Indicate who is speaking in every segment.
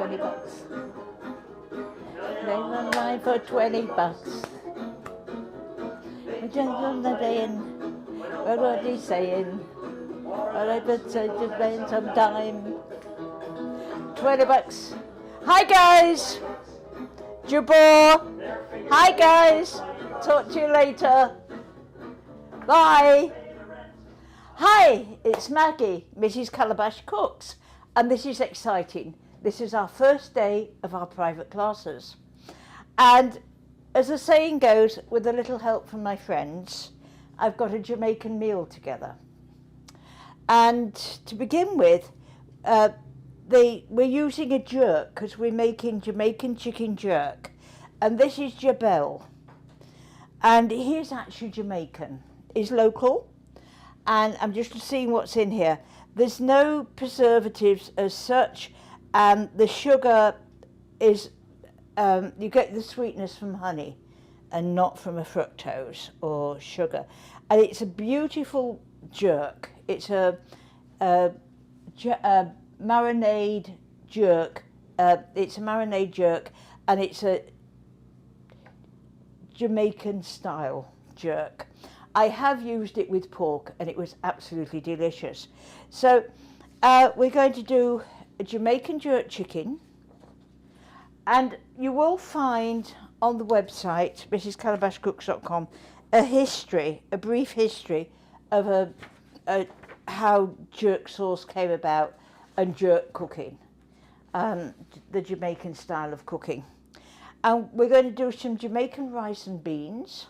Speaker 1: 20 bucks. Play online for 20 bucks. We just on the day in. What he's saying? All right, but say to spend some time. 20 bucks. Hi guys! Jabor! Hi guys! Talk to you later. Bye! Hi, it's Maggie, Mrs. Calabash Cooks, and this is exciting. This is our first day of our private classes. And as the saying goes, with a little help from my friends, I've got a Jamaican meal together. And to begin with, we're using a jerk because we're making Jamaican chicken jerk. And this is Jabel. And he's actually Jamaican. He's local. And I'm just seeing what's in here. There's no preservatives as such, and the sugar is, you get the sweetness from honey and not from a fructose or sugar. And it's a beautiful jerk. It's a marinade jerk. It's a marinade jerk, and it's a Jamaican style jerk. I have used it with pork and it was absolutely delicious. So we're going to do a Jamaican jerk chicken, and you will find on the website mrscalabashcooks.com a brief history of how jerk sauce came about and jerk cooking, the Jamaican style of cooking. And we're going to do some Jamaican rice and beans,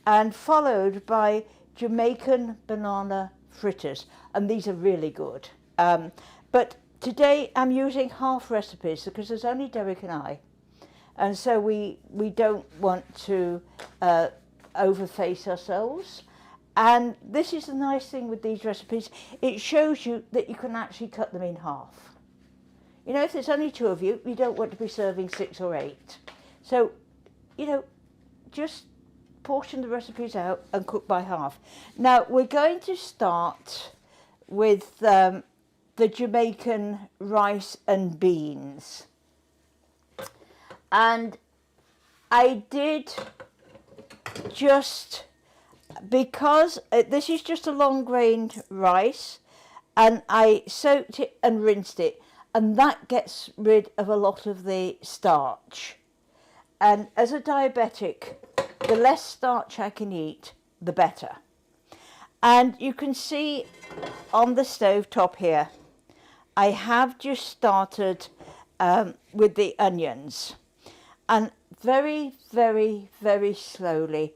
Speaker 1: and followed by Jamaican banana fritters, and these are really good. But today I'm using half recipes because there's only Derek and I, and so we don't want to overface ourselves. And this is the nice thing with these recipes, it shows you that you can actually cut them in half. You know, if there's only 2 of you, you don't want to be serving 6 or 8. So, you know, just portion the recipes out and cook by half. Now we're going to start with the Jamaican rice and beans, and I did just, because this is just a long grained rice, and I soaked it and rinsed it, and that gets rid of a lot of the starch. And as a diabetic, the less starch I can eat, the better. And you can see on the stove top here, I have just started with the onions. And very, very, very slowly,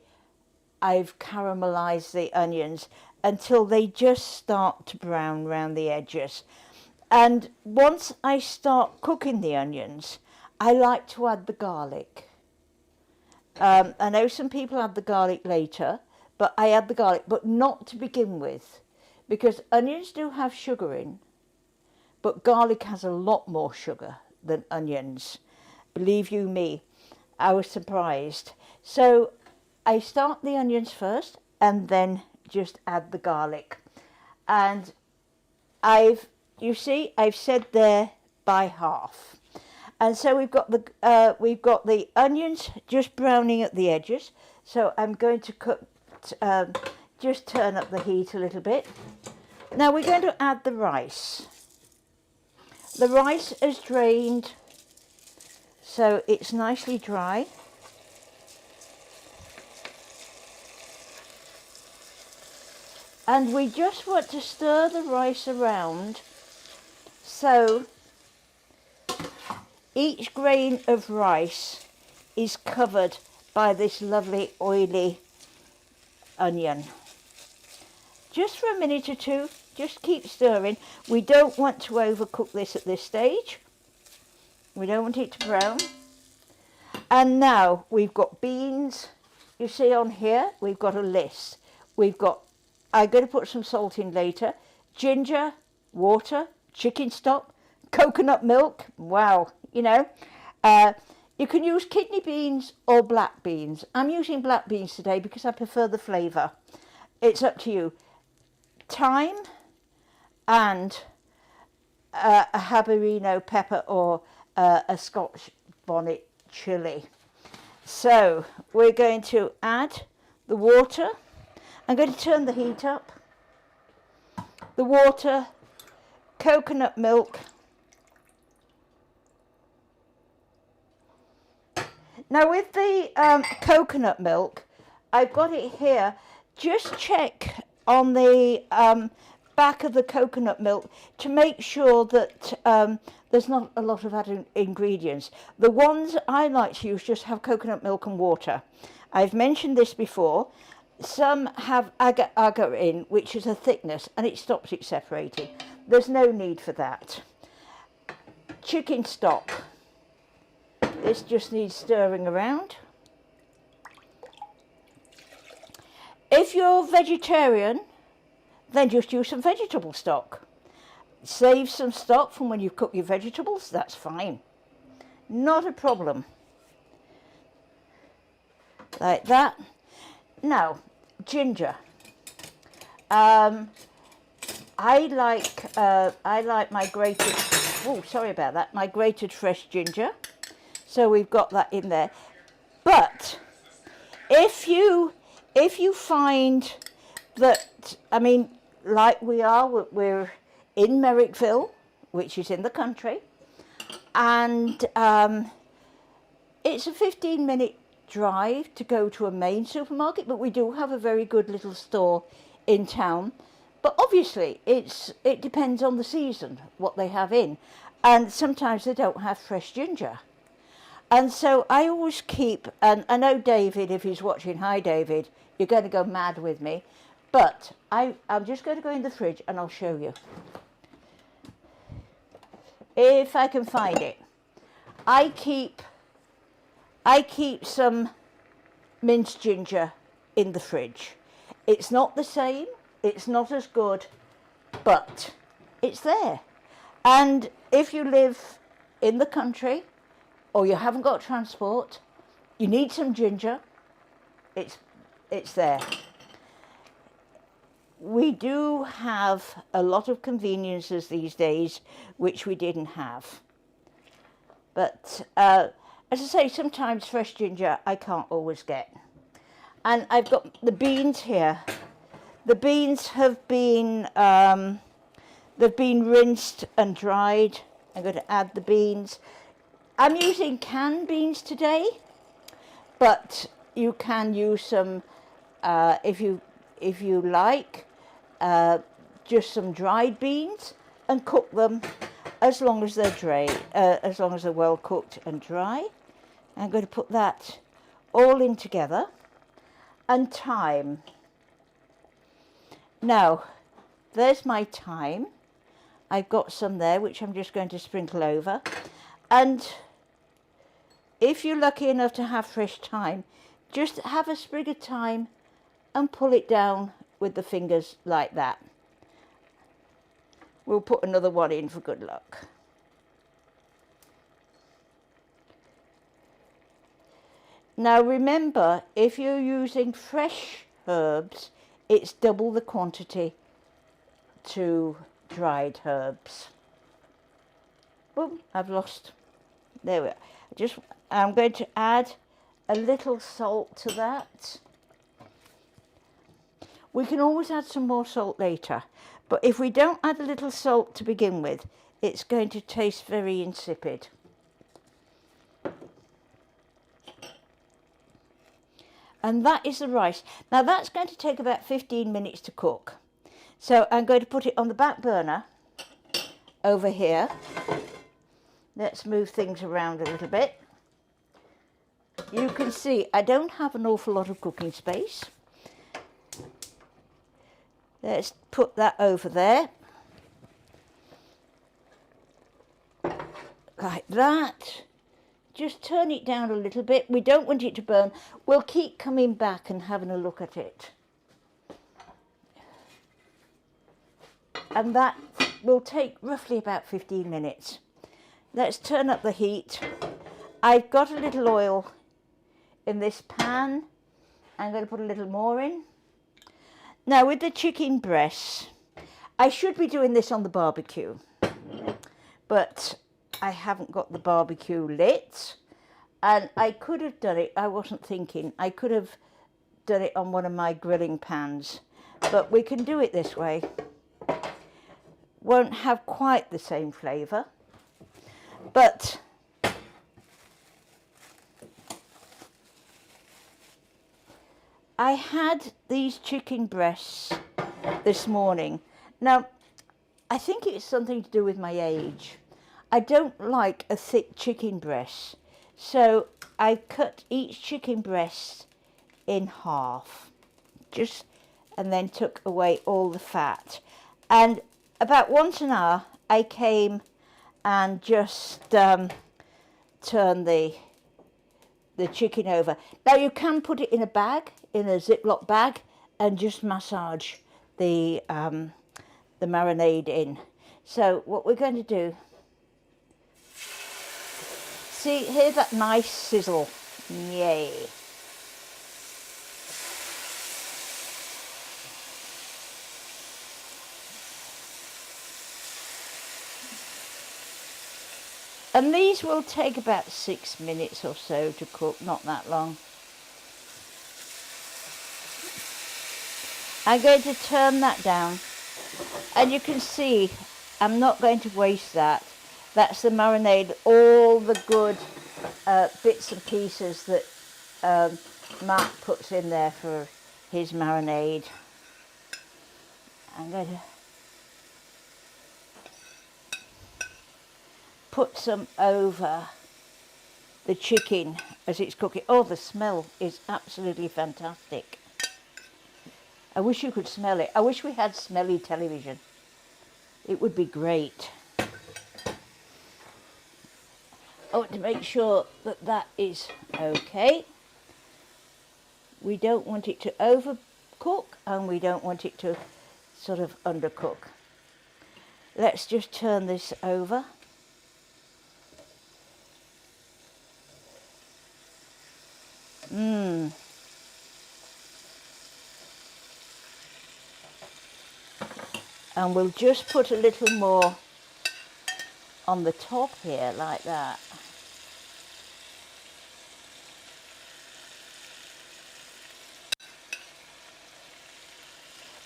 Speaker 1: I've caramelized the onions until they just start to brown around the edges. And once I start cooking the onions, I like to add the garlic. I know some people add the garlic later, but I add the garlic, but not to begin with, because onions do have sugar in, but garlic has a lot more sugar than onions. Believe you me, I was surprised. So I start the onions first and then just add the garlic. And you see, I've said there by half. And so we've got the onions just browning at the edges. So I'm going to just turn up the heat a little bit. Now we're going to add the rice. The rice is drained, so it's nicely dry. And we just want to stir the rice around so each grain of rice is covered by this lovely oily onion. Just for a minute or two, just keep stirring. We don't want to overcook this at this stage. We don't want it to brown. And now we've got beans. You see on here, we've got a list. I'm going to put some salt in later. Ginger, water, chicken stock, coconut milk. Wow, you know. You can use kidney beans or black beans. I'm using black beans today because I prefer the flavour. It's up to you. Thyme and a habanero pepper or a Scotch bonnet chilli. So we're going to add the water. I'm going to turn the heat up. The water, coconut milk. Now with the coconut milk, I've got it here. Just check on the back of the coconut milk to make sure that there's not a lot of added ingredients. The ones I like to use just have coconut milk and water. I've mentioned this before. Some have agar in, which is a thickness, and it stops it separating. There's no need for that. Chicken stock. This just needs stirring around. If you're vegetarian, then just use some vegetable stock. Save some stock from when you cook your vegetables, that's fine. Not a problem. Like that. Now, ginger. I like my grated, oh, sorry about that, my grated fresh ginger. So we've got that in there. But if you find that, I mean, like we're in Merrickville, which is in the country, and it's a 15-minute drive to go to a main supermarket, but we do have a very good little store in town. But obviously it depends on the season what they have in, and sometimes they don't have fresh ginger. And so I always keep, and I know David, if he's watching, hi David, you're going to go mad with me, but I'm just going to go in the fridge and I'll show you. If I can find it. I keep some minced ginger in the fridge. It's not the same, it's not as good, but it's there. And if you live in the country, or you haven't got transport, you need some ginger, it's there. We do have a lot of conveniences these days, which we didn't have. But as I say, sometimes fresh ginger I can't always get. And I've got the beans here. The beans have been, they've been rinsed and dried. I'm going to add the beans. I'm using canned beans today, but you can use some, if you like, just some dried beans and cook them as long as they're dry, as long as they're well cooked and dry. I'm going to put that all in together. And thyme. Now, there's my thyme. I've got some there, which I'm just going to sprinkle over. And if you're lucky enough to have fresh thyme, just have a sprig of thyme and pull it down with the fingers like that. We'll put another one in for good luck. Now remember, if you're using fresh herbs, it's double the quantity to dried herbs. Boom, I've lost. There we are. I'm going to add a little salt to that. We can always add some more salt later, but if we don't add a little salt to begin with, it's going to taste very insipid. And that is the rice. Now that's going to take about 15 minutes to cook. So I'm going to put it on the back burner over here. Let's move things around a little bit. You can see I don't have an awful lot of cooking space. Let's put that over there. Like that. Just turn it down a little bit. We don't want it to burn. We'll keep coming back and having a look at it. And that will take roughly about 15 minutes. Let's turn up the heat. I've got a little oil in this pan. I'm going to put a little more in. Now with the chicken breasts, I should be doing this on the barbecue. but I haven't got the barbecue lit. And I could have done it, I wasn't thinking, I could have done it on one of my grilling pans, but we can do it this way. Won't have quite the same flavour, but I had these chicken breasts this morning. Now, I think it's something to do with my age. I don't like a thick chicken breast, so I cut each chicken breast in half, and then took away all the fat. And about once an hour, I came and just turned the chicken over. Now you can put it in a bag, in a Ziploc bag, and just massage the marinade in. So what we're going to do, see, hear that nice sizzle, yay. And these will take about 6 minutes or so to cook, not that long. I'm going to turn that down, and you can see I'm not going to waste that. That's the marinade, all the good bits and pieces that Mark puts in there for his marinade. I'm going to put some over the chicken as it's cooking. Oh, the smell is absolutely fantastic. I wish you could smell it. I wish we had smelly television. It would be great. I want to make sure that that is okay. We don't want it to overcook, and we don't want it to sort of undercook. Let's just turn this over. And we'll just put a little more on the top here, like that.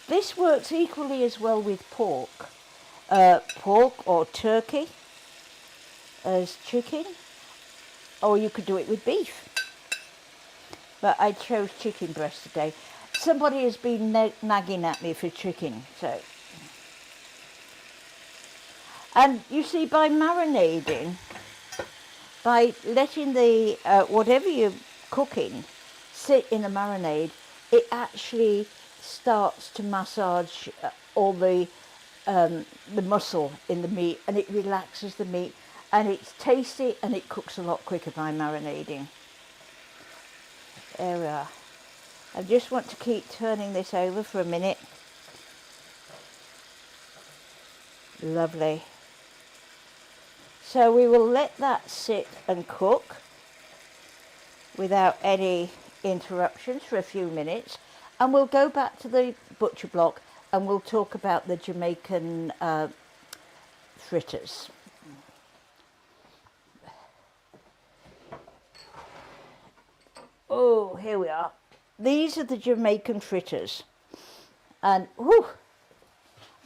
Speaker 1: This works equally as well with pork or turkey as chicken, or you could do it with beef. But I chose chicken breast today. Somebody has been nagging at me for chicken, so. And you see, by marinating, by letting the whatever you're cooking sit in a marinade, it actually starts to massage all the muscle in the meat, and it relaxes the meat, and it's tasty, and it cooks a lot quicker by marinating. There we are. I just want to keep turning this over for a minute. Lovely. So we will let that sit and cook without any interruptions for a few minutes, and we'll go back to the butcher block and we'll talk about the Jamaican fritters. Oh, here we are. These are the Jamaican fritters, and whew,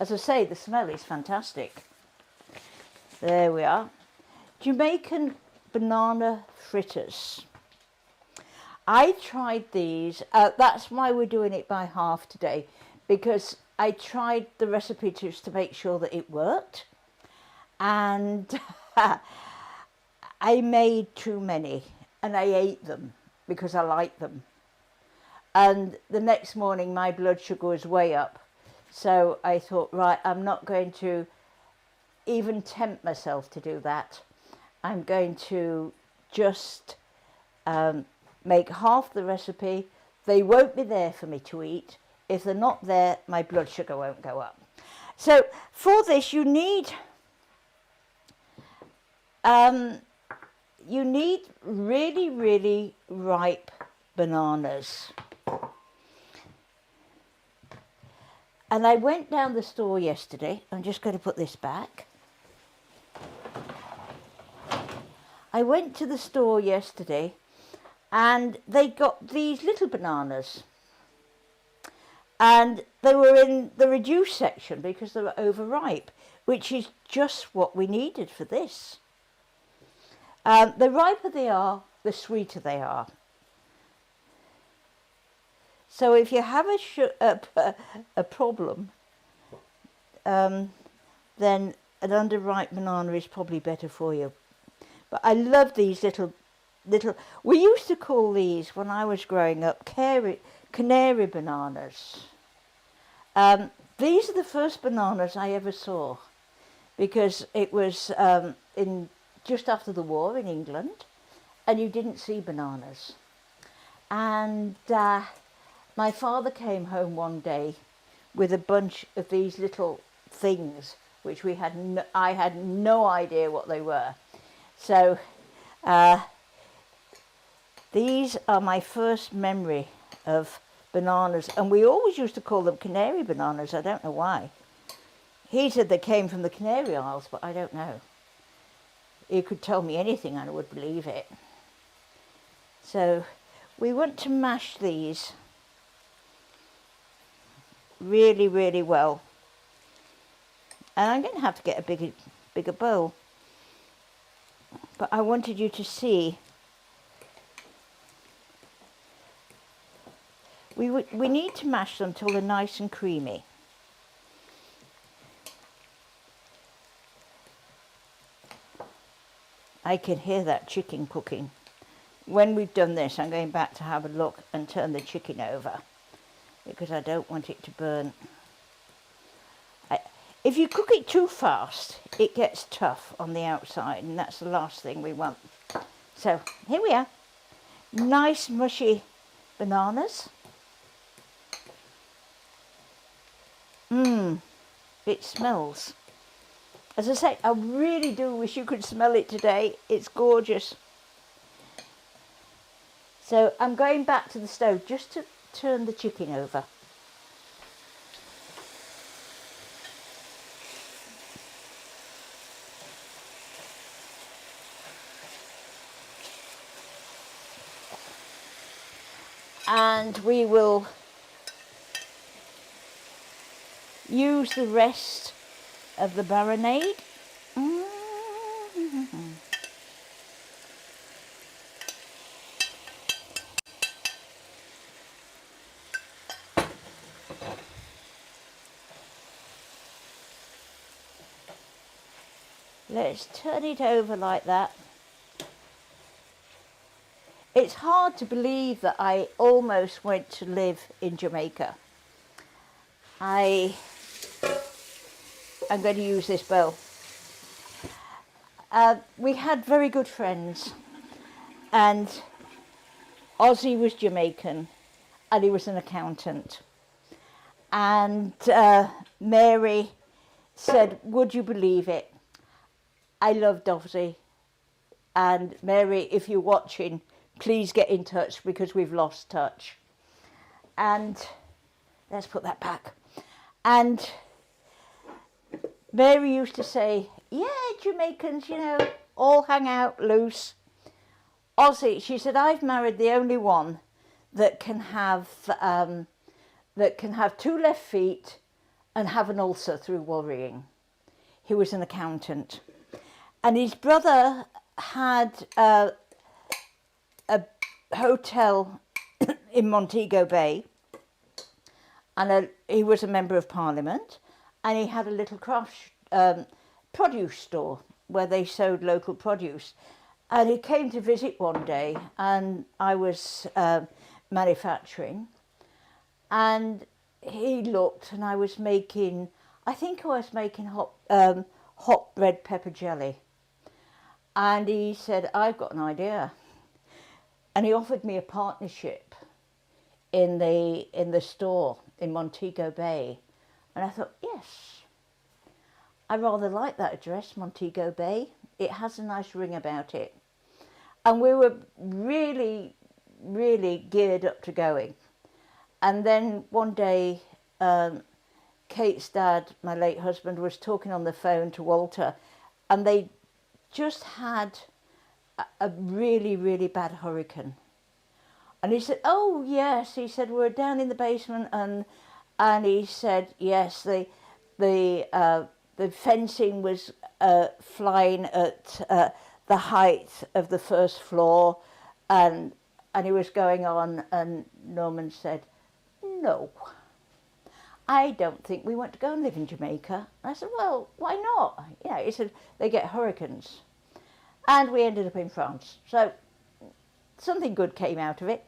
Speaker 1: as I say, the smell is fantastic. There we are. Jamaican banana fritters. I tried these, that's why we're doing it by half today, because I tried the recipe just to make sure that it worked, and I made too many, and I ate them because I like them. And the next morning my blood sugar was way up, so I thought, right, I'm not going to even tempt myself to do that. I'm going to just make half the recipe. They won't be there for me to eat. If they're not there, my blood sugar won't go up. So for this you need really, really ripe bananas. And I went down the store yesterday. I'm just going to put this back. I went to the store yesterday and they got these little bananas. And they were in the reduced section because they were overripe, which is just what we needed for this. The riper they are, the sweeter they are. So if you have a problem, then an underripe banana is probably better for you. But I love these little. We used to call these, when I was growing up, canary bananas. These are the first bananas I ever saw, because it was in just after the war in England, and you didn't see bananas. And my father came home one day with a bunch of these little things, which I had no idea what they were. So these are my first memory of bananas, and we always used to call them canary bananas. I don't know why. He said they came from the Canary Isles, but I don't know. He could tell me anything and I would believe it. So we want to mash these really, really well. And I'm going to have to get a bigger bowl. But I wanted you to see. We need to mash them till they're nice and creamy. I can hear that chicken cooking. When we've done this, I'm going back to have a look and turn the chicken over, because I don't want it to burn. If you cook it too fast, it gets tough on the outside, and that's the last thing we want. So here we are. Nice mushy bananas. It smells. As I say, I really do wish you could smell it today. It's gorgeous. So I'm going back to the stove just to turn the chicken over. And we will use the rest of the marinade. Let's turn it over like that. It's hard to believe that I almost went to live in Jamaica. I'm going to use this bowl. We had very good friends, and Ozzy was Jamaican and he was an accountant. And Mary said, would you believe it? I loved Ozzy. And Mary, if you're watching, please get in touch because we've lost touch. And let's put that back. And Mary used to say, yeah, Jamaicans, you know, all hang out loose. Ozzy, she said, I've married the only one that can have two left feet and have an ulcer through worrying. He was an accountant. And his brother had a hotel in Montego Bay, and he was a member of Parliament, and he had a little produce store where they sold local produce. And he came to visit one day, and I was manufacturing, and he looked, and I was making, I think I was making hot red pepper jelly. And he said, I've got an idea. And he offered me a partnership in the store in Montego Bay. And I thought, yes, I rather like that address, Montego Bay. It has a nice ring about it. And we were really, really geared up to going. And then one day, Kate's dad, my late husband, was talking on the phone to Walter, and they just had a really, really bad hurricane. And he said, oh, yes. He said, we're down in the basement. And he said, yes, the fencing was flying at the height of the first floor. And he was going on. And Norman said, no, I don't think we want to go and live in Jamaica. And I said, well, why not? You know, he said, they get hurricanes. And we ended up in France. So something good came out of it.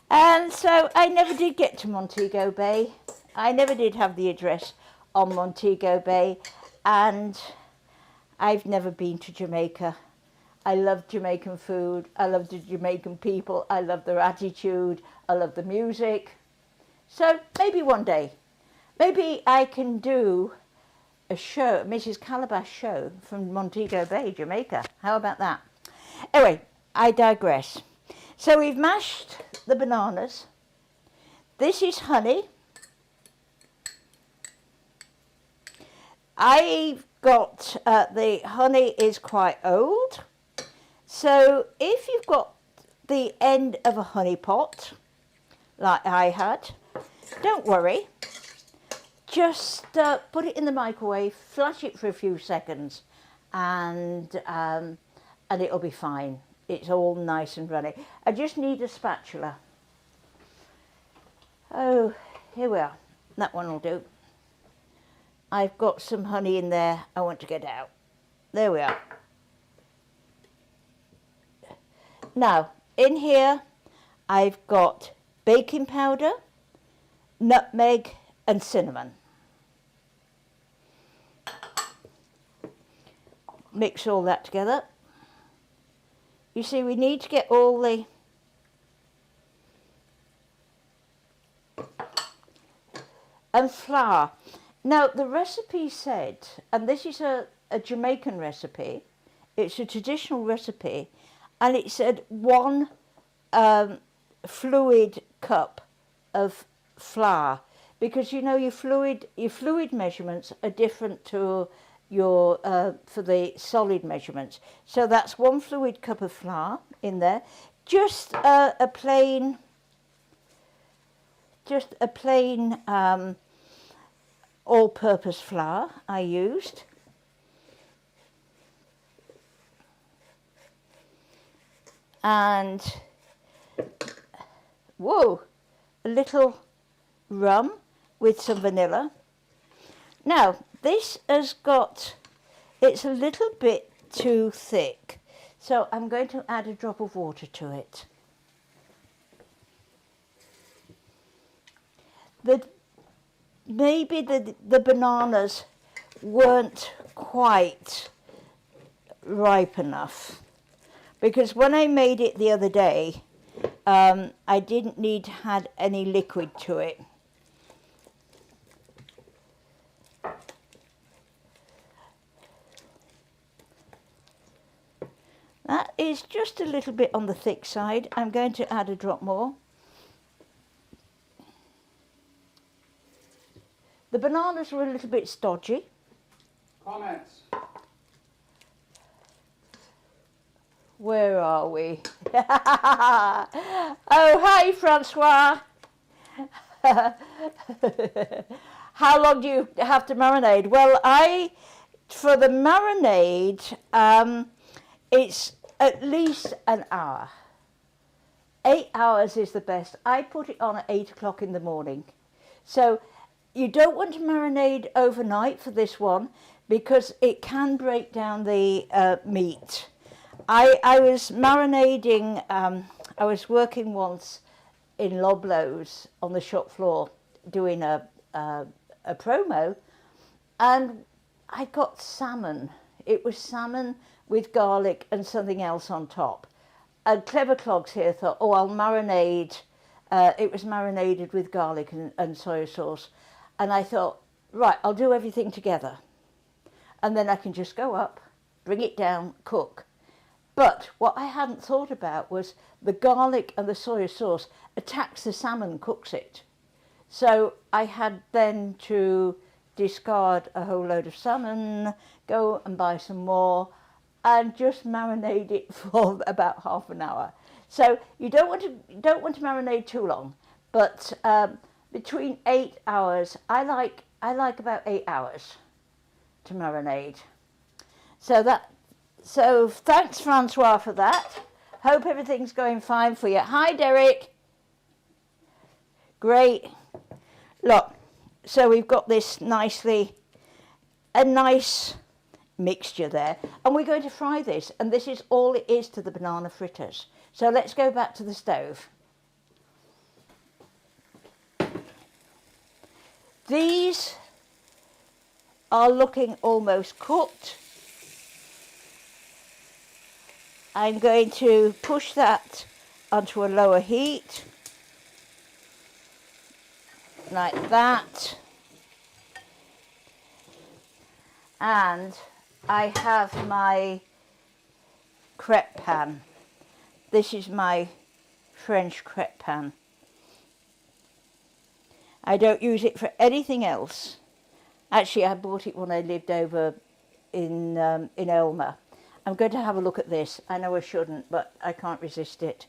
Speaker 1: And so I never did get to Montego Bay. I never did have the address on Montego Bay. And I've never been to Jamaica. I love Jamaican food. I love the Jamaican people. I love their attitude. I love the music. So maybe one day, maybe I can do a show, Mrs. Calabash show from Montego Bay, Jamaica. How about that? Anyway, I digress. So we've mashed the bananas. This is honey. I've got, the honey is quite old. So if you've got the end of a honey pot, like I had, don't worry. Just put it in the microwave, flash it for a few seconds, and it'll be fine. It's all nice and runny. I just need a spatula. Oh, here we are. That one will do. I've got some honey in there I want to get out. There we are. Now, in here, I've got baking powder, nutmeg, and cinnamon. Mix all that together. You see, we need to get all the and flour. Now, the recipe said, and this is a Jamaican recipe, it's a traditional recipe, and it said 1 fluid cup of flour, because you know your fluid measurements are different to your for the solid measurements. So that's 1 fluid cup of flour in there. Just a plain all-purpose flour I used. And whoa, a little rum with some vanilla. Now, this has got, it's a little bit too thick, so I'm going to add a drop of water to it. Maybe the bananas weren't quite ripe enough, because when I made it the other day, I didn't need to add any liquid to it. That is just a little bit on the thick side. I'm going to add a drop more. The bananas were a little bit stodgy.
Speaker 2: Comments.
Speaker 1: Where are we? Oh, hi, Francois. How long do you have to marinate? Well, for the marinade, it's at least an hour. 8 hours is the best. I put it on at 8 o'clock in the morning. So you don't want to marinate overnight for this one, because it can break down the meat. I was marinating, I was working once in Loblaws on the shop floor doing a promo, and I got salmon. It was salmon with garlic and something else on top. And Clever Clogs here thought, oh, I'll marinate. It was marinated with garlic and soy sauce. And I thought, right, I'll do everything together. And then I can just go up, bring it down, cook. But what I hadn't thought about was the garlic and the soy sauce attacks the salmon, cooks it. So I had then to discard a whole load of salmon, go and buy some more. and just marinate it for about half an hour. So you don't want to marinate too long, but between 8 hours. I like about 8 hours to marinate. So thanks, Francois, for that. Hope everything's going fine for you. Hi, Derek. Great. Look, so we've got this a nice mixture there, and we're going to fry this, and this is all it is to the banana fritters. So let's go back to the stove. These are looking almost cooked. I'm going to push that onto a lower heat, like that. And I have my crepe pan. This is my French crepe pan. I don't use it for anything else. Actually, I bought it when I lived over in Elmer. I'm going to have a look at this. I know I shouldn't, but I can't resist it.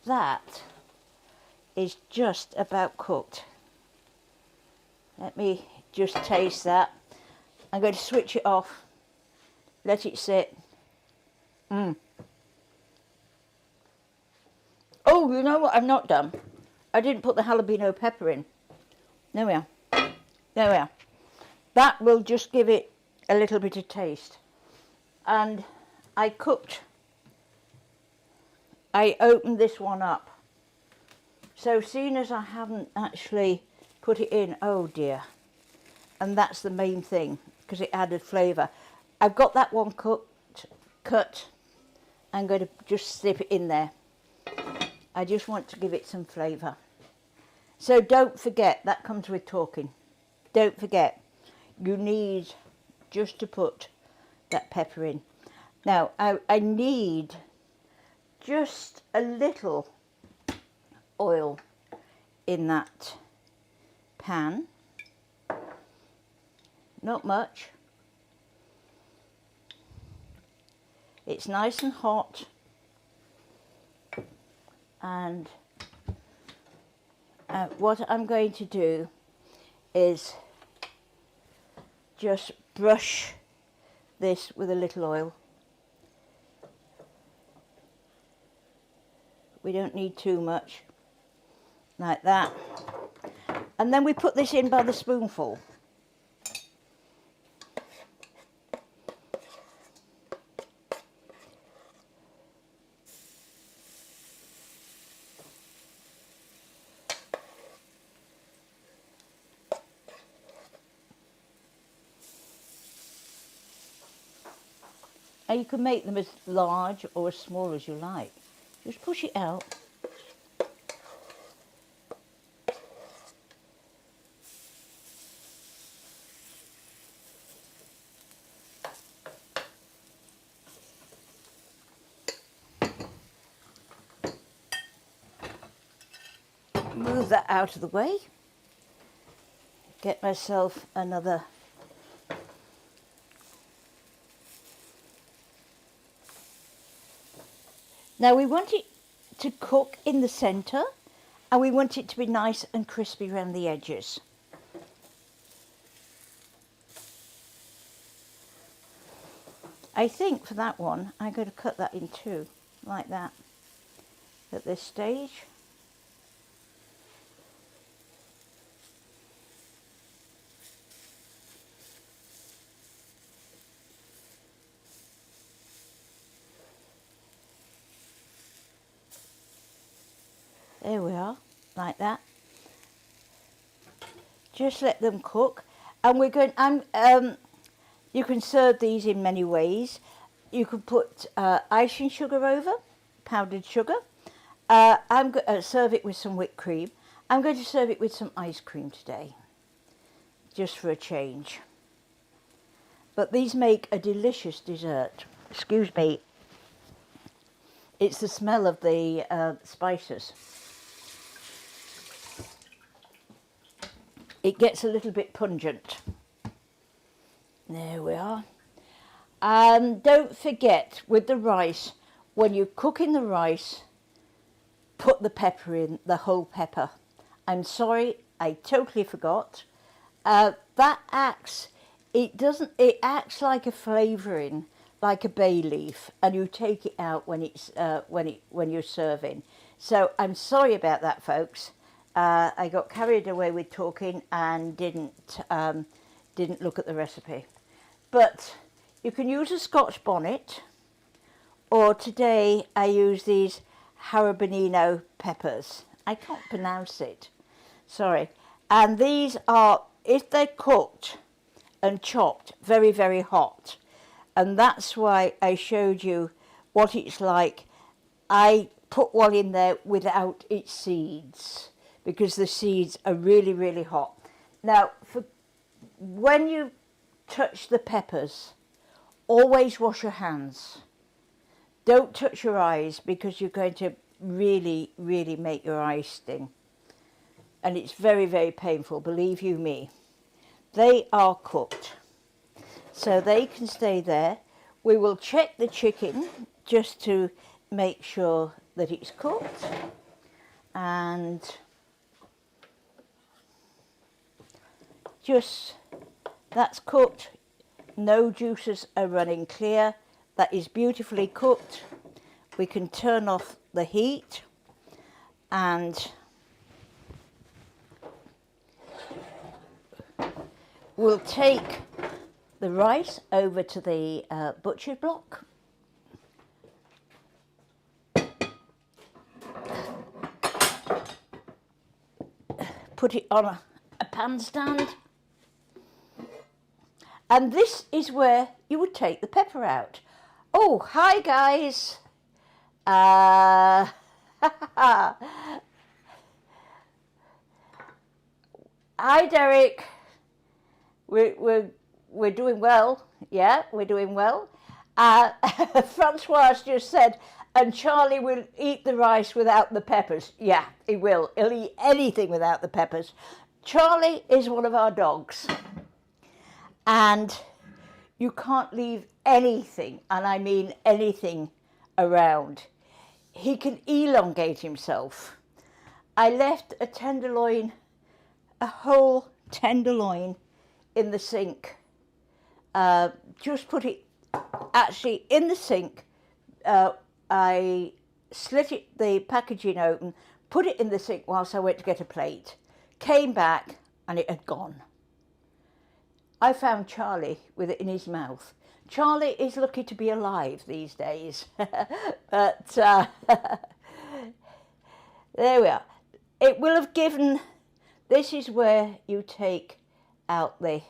Speaker 1: That is just about cooked. Let me just taste that. I'm going to switch it off, let it sit. Oh, you know what I've not done? I didn't put the jalapeno pepper in. There we are. There we are. That will just give it a little bit of taste. And I opened this one up. So seeing as I haven't actually put it in, oh dear. And that's the main thing, because it added flavour. I've got that one cut. I'm going to just slip it in there. I just want to give it some flavour. So don't forget, that comes with talking. Don't forget, you need just to put that pepper in. Now, I need just a little oil in that pan. Not much. It's nice and hot. And what I'm going to do is just brush this with a little oil. We don't need too much, like that. And then we put this in by the spoonful. And you can make them as large or as small as you like. Just push it out. Move that out of the way. Get myself another . Now we want it to cook in the centre, and we want it to be nice and crispy around the edges. I think for that one, I'm going to cut that in two, like that, at this stage. There we are, like that. Just let them cook, and we're going. You can serve these in many ways. You could put icing sugar over, powdered sugar. I'm going to serve it with some whipped cream. I'm going to serve it with some ice cream today, just for a change. But these make a delicious dessert. Excuse me. It's the smell of the spices. It gets a little bit pungent. There we are. Don't forget with the rice, when you're cooking the rice, put the pepper in, the whole pepper. I'm sorry, I totally forgot. That acts, it acts like a flavouring, like a bay leaf, and you take it out when you're serving. So I'm sorry about that, folks. I got carried away with talking and didn't look at the recipe. But you can use a Scotch bonnet, or today I use these Harabanino peppers. I can't pronounce it, sorry. And these are, if they're cooked and chopped, very, very hot. And that's why I showed you what it's like. I put one in there without its seeds, because the seeds are really, really hot. Now, when you touch the peppers, always wash your hands. Don't touch your eyes, because you're going to really, really make your eyes sting. And it's very, very painful, believe you me. They are cooked, so they can stay there. We will check the chicken just to make sure that it's cooked. And just, that's cooked. No juices are running clear. That is beautifully cooked. We can turn off the heat and we'll take the rice over to the butcher block. Put it on a pan stand. And this is where you would take the pepper out. Oh, hi guys. Hi Derek. We're doing well. Yeah, we're doing well. Francois just said, and Charlie will eat the rice without the peppers. Yeah, he will. He'll eat anything without the peppers. Charlie is one of our dogs. And you can't leave anything, and I mean anything, around. He can elongate himself. I left a tenderloin, a whole tenderloin in the sink. Just put it actually in the sink. I slit the packaging open, put it in the sink whilst I went to get a plate. Came back and it had gone. I found Charlie with it in his mouth. Charlie is lucky to be alive these days. But there we are. It will have given, this is where you take out the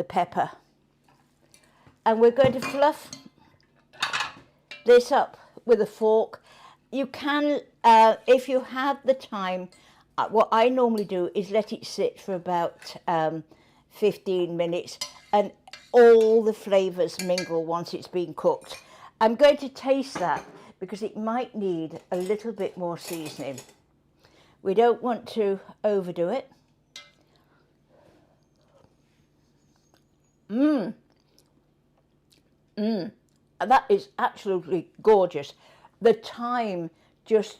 Speaker 1: pepper. And we're going to fluff this up with a fork. You can, if you have the time, what I normally do is let it sit for about 15 minutes and all the flavours mingle once it's been cooked. I'm going to taste that because it might need a little bit more seasoning. We don't want to overdo it. That is absolutely gorgeous. The thyme just,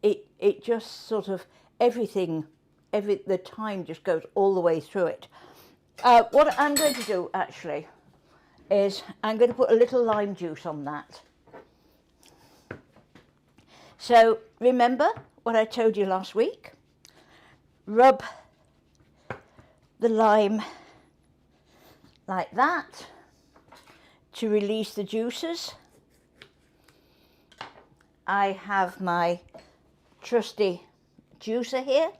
Speaker 1: it just sort of, the thyme just goes all the way through it. What I'm going to do actually is I'm going to put a little lime juice on that. So remember what I told you last week? Rub the lime like that to release the juices. I have my trusty juicer here.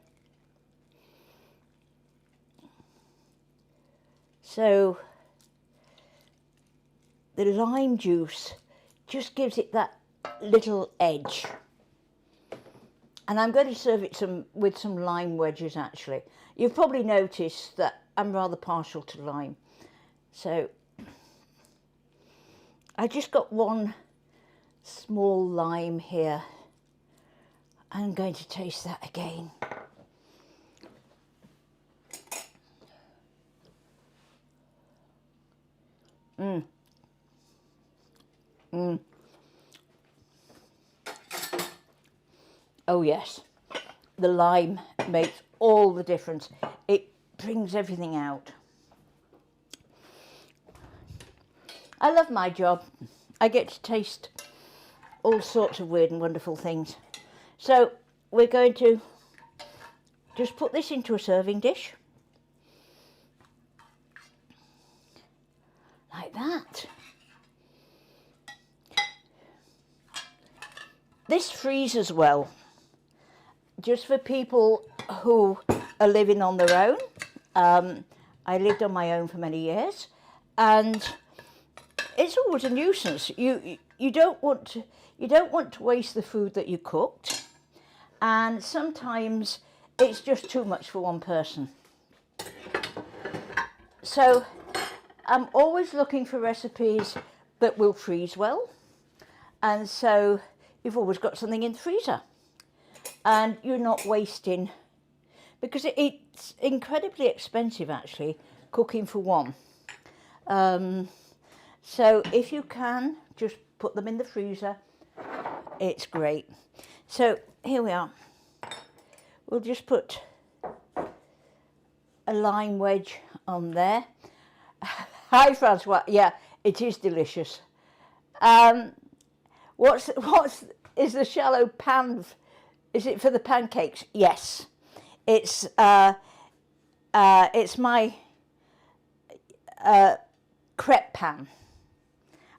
Speaker 1: So the lime juice just gives it that little edge. And I'm going to serve it with some lime wedges actually. You've probably noticed that I'm rather partial to lime. So I just got one small lime here. I'm going to taste that again. Oh yes, the lime makes all the difference. It brings everything out. I love my job. I get to taste all sorts of weird and wonderful things. So we're going to just put this into a serving dish. Like that. This freezes well, just for people who are living on their own. I lived on my own for many years, and it's always a nuisance. You don't want to waste the food that you cooked, and sometimes it's just too much for one person. So I'm always looking for recipes that will freeze well, and so you've always got something in the freezer, and you're not wasting, because it's incredibly expensive actually cooking for one. So if you can, just put them in the freezer. It's great. So here we are. We'll just put a lime wedge on there. Hi Francois. Yeah, it is delicious. Is the shallow pan? Is it for the pancakes? Yes, it's my crepe pan.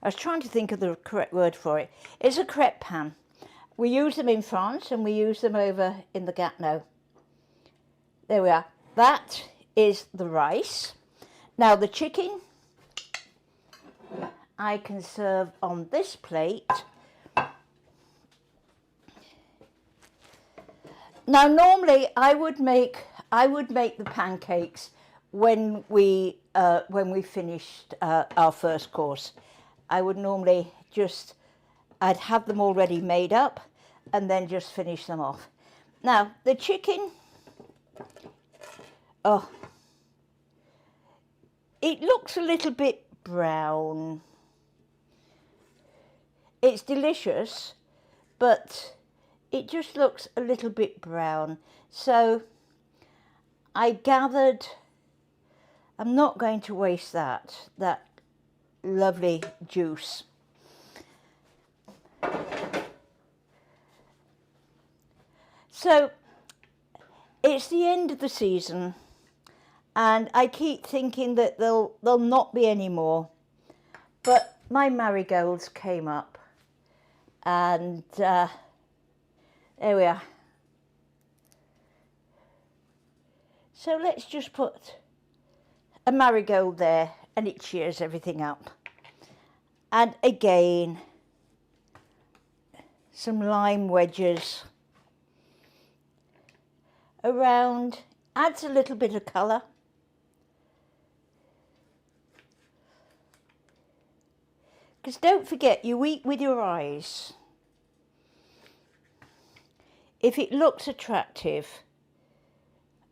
Speaker 1: I was trying to think of the correct word for it. It's a crepe pan. We use them in France and we use them over in the Gatineau. There we are. That is the rice. Now the chicken I can serve on this plate. Now normally I would make the pancakes when we finished our first course. I would normally I'd have them already made up and then just finish them off. Now the chicken, it looks a little bit brown. It's delicious, but it just looks a little bit brown. So I gathered, I'm not going to waste that lovely juice. So it's the end of the season, and I keep thinking that there'll not be any more, but my marigolds came up, and there we are. So let's just put a marigold there, and it cheers everything up. And again, some lime wedges around, adds a little bit of colour. Because don't forget, you eat with your eyes. If it looks attractive,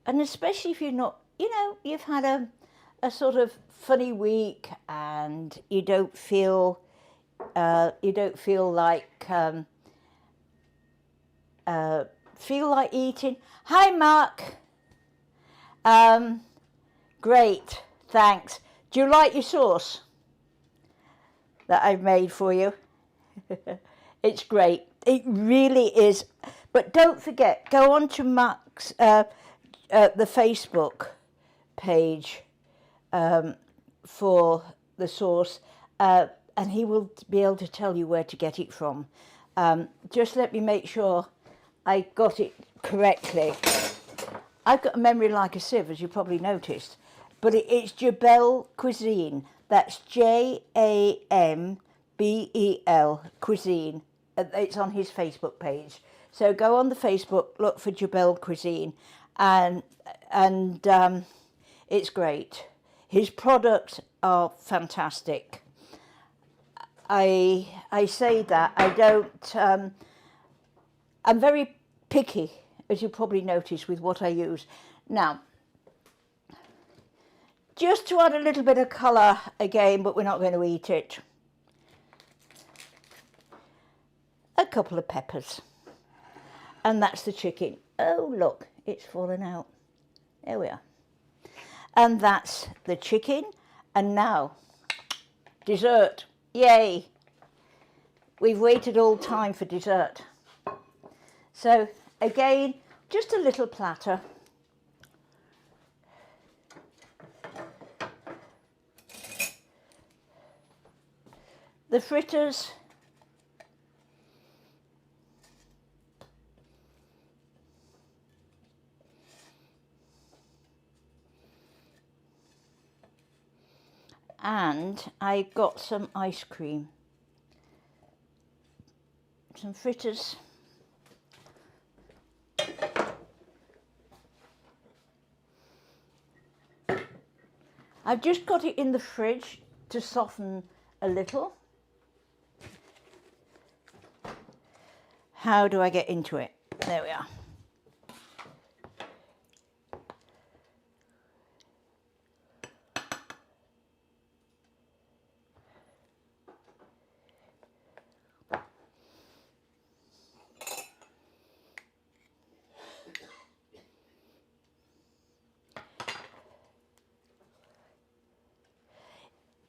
Speaker 1: and especially if you're not, you've had a sort of funny week and you don't feel like eating. Hi Mark. Great, thanks. Do you like your sauce that I've made for you? It's great. It really is. But don't forget, go on to Mark's the Facebook page for the sauce, and he will be able to tell you where to get it from. Just let me make sure I got it correctly. I've got a memory like a sieve, as you probably noticed, but it's Jabel Cuisine. That's Jambel Cuisine. It's on his Facebook page. So go on the Facebook, look for Jabel Cuisine, and it's great. His products are fantastic. I say that I don't. I'm very picky, as you probably noticed, with what I use. Now, just to add a little bit of colour again, but we're not going to eat it. A couple of peppers. And that's the chicken. Oh, look, it's fallen out. There we are. And that's the chicken. And now, dessert. Yay. We've waited all time for dessert. So, again, just a little platter. The fritters. And I got some ice cream. Some fritters. I've just got it in the fridge to soften a little. How do I get into it? There we are.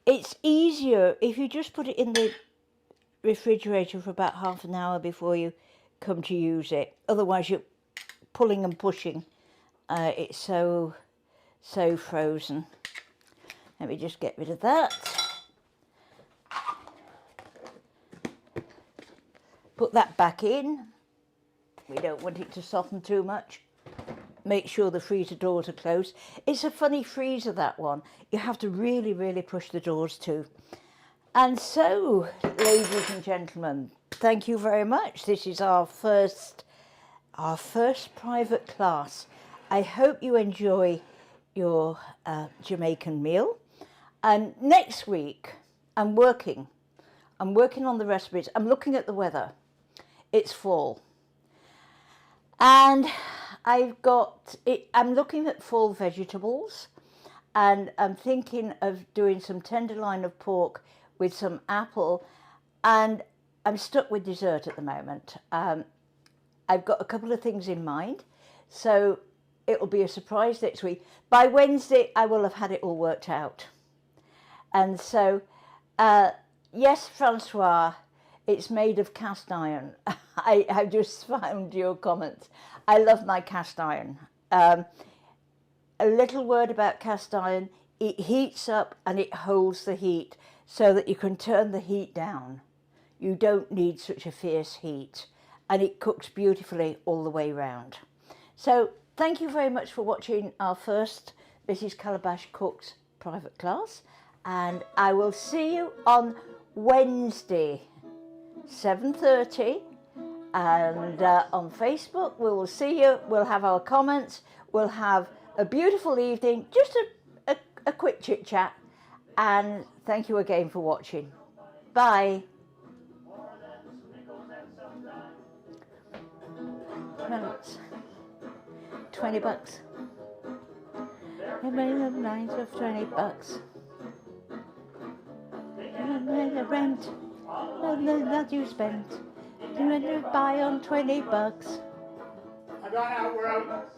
Speaker 1: It's easier if you just put it in the refrigerator for about half an hour before you come to use it. Otherwise you're pulling and pushing. It's so frozen. Let me just get rid of that. Put that back in. We don't want it to soften too much. Make sure the freezer doors are closed. It's a funny freezer, that one. You have to really, really push the doors to. And so, ladies and gentlemen, thank you very much. This is our first private class. I hope you enjoy your Jamaican meal. And next week, I'm working on the recipes. I'm looking at the weather. It's fall. And I've got it. I'm looking at fall vegetables, and I'm thinking of doing some tenderloin of pork with some apple, and I'm stuck with dessert at the moment. I've got a couple of things in mind, so it'll be a surprise next week. By Wednesday, I will have had it all worked out. And so, yes, Francois, it's made of cast iron. I just found your comments. I love my cast iron. A little word about cast iron. It heats up and it holds the heat so that you can turn the heat down. You don't need such a fierce heat. And it cooks beautifully all the way round. So thank you very much for watching our first Mrs. Calabash Cooks private class. And I will see you on Wednesday, 7:30. And on Facebook, we will see you. We'll have our comments. We'll have a beautiful evening, just a quick chit chat. And thank you again for watching. Bye. Well, $20. Everybody lines of $20. The rent that you spent. You buy on $20.
Speaker 2: I got out, we're out.